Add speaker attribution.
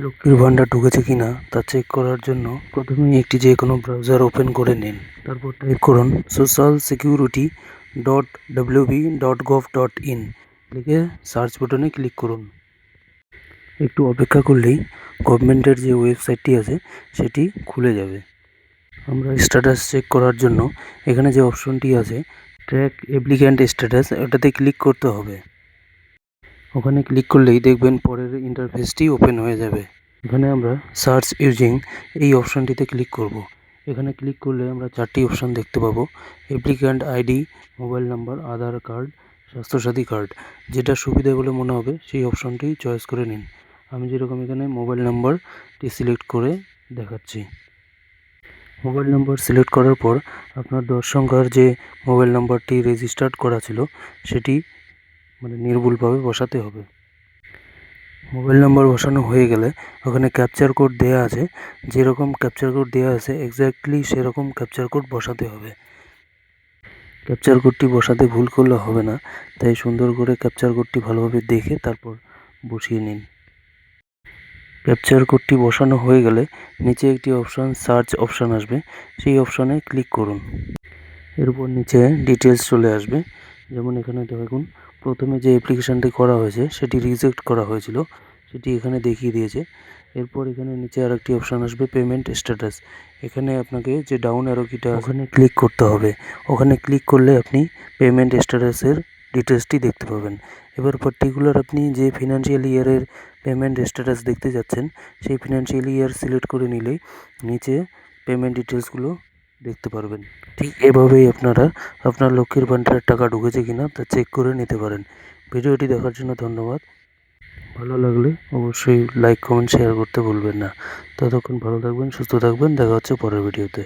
Speaker 1: লক্ষ্মীর ভান্ডার ঢুকেছে কিনা তা চেক করার জন্য প্রথমেই একটি যে কোনো ব্রাউজার ওপেন করে নিন। তারপর টাইপ করুন socialsecurity.wb.gov.in, লিখে সার্চ বাটনে ক্লিক করুন। একটু অপেক্ষা করলেই গভর্নমেন্টের যে ওয়েবসাইটটি আছে সেটি খুলে যাবে। আমরা স্ট্যাটাস চেক করার জন্য এখানে যে অপশনটি আছে ট্র্যাক অ্যাপ্লিক্যান্ট স্ট্যাটাস, ওটাতে ক্লিক করতে হবে। ওখানে ক্লিক করলেই দেখবেন পরের ইন্টারফেসটি ওপেন হয়ে যাবে। এখানে আমরা সার্চ ইউজিং এই অপশানটিতে ক্লিক করব। এখানে ক্লিক করলে আমরা 4টি অপশান দেখতে পাবো: অ্যাপ্লিক্যান্ট আইডি, মোবাইল নাম্বার, আধার কার্ড, স্বাস্থ্যসাথী কার্ড। যেটা সুবিধা বলে মনে হবে সেই অপশানটি চয়েস করে নিন। আমি যেরকম এখানে মোবাইল নাম্বারটি সিলেক্ট করে দেখাচ্ছি। মোবাইল নাম্বার সিলেক্ট করার পর আপনার 10 সংখ্যার যে মোবাইল নাম্বারটি রেজিস্টার্ড করা ছিল সেটি নির্ভুলভাবে বসাতে হবে। মোবাইল নাম্বার বসানো হয়ে গেলে ওখানে ক্যাপচার কোড দেওয়া আছে, যেরকম ক্যাপচার কোড দেওয়া আছে এক্স্যাক্টলি সেরকম ক্যাপচার কোড বসাতে হবে। ক্যাপচার কোডটি বসাতে ভুল করলে হবে না, তাই সুন্দর করে ক্যাপচার কোডটি ভালোভাবে দেখে তারপর বসিয়ে নিন। ক্যাপচার কোডটি বসানো হয়ে গেলে নিচে একটি অপশান সার্চ অপশান আসবে, সেই অপশানে ক্লিক করুন। এরপর নিচে ডিটেলস চলে আসবে। যেমন এখানে দেখুন প্রথমে যে অ্যাপ্লিকেশানটি করা হয়েছে সেটি রিজেক্ট করা হয়েছিল, সেটি এখানে দেখিয়ে দিয়েছে। এরপর এখানে নিচে আরেকটি অপশান আসবে পেমেন্ট স্ট্যাটাস। এখানে আপনাকে যে ডাউন অ্যারো কিটা ওখানে ক্লিক করতে হবে। ওখানে ক্লিক করলে আপনি পেমেন্ট স্ট্যাটাসের ডিটেলসটি দেখতে পাবেন। এবার পার্টিকুলার আপনি যে ফিনান্সিয়াল ইয়ারের পেমেন্ট স্ট্যাটাস দেখতে যাচ্ছেন সেই ফিনান্সিয়াল ইয়ার সিলেক্ট করে নিলেই নিচে পেমেন্ট ডিটেলসগুলো দেখতে পারবেন। ঠিক এভাবেই আপনারা আপনার লক্ষ্মীর ভান্ডারের টাকা ঢুকেছে কিনা তা চেক করে নিতে পারেন। ভিডিওটি দেখার জন্য ধন্যবাদ। ভালো লাগলে অবশ্যই লাইক, কমেন্ট, শেয়ার করতে ভুলবেন না। ততক্ষণ ভালো থাকবেন, সুস্থ থাকবেন। দেখা হচ্ছে পরের ভিডিওতে।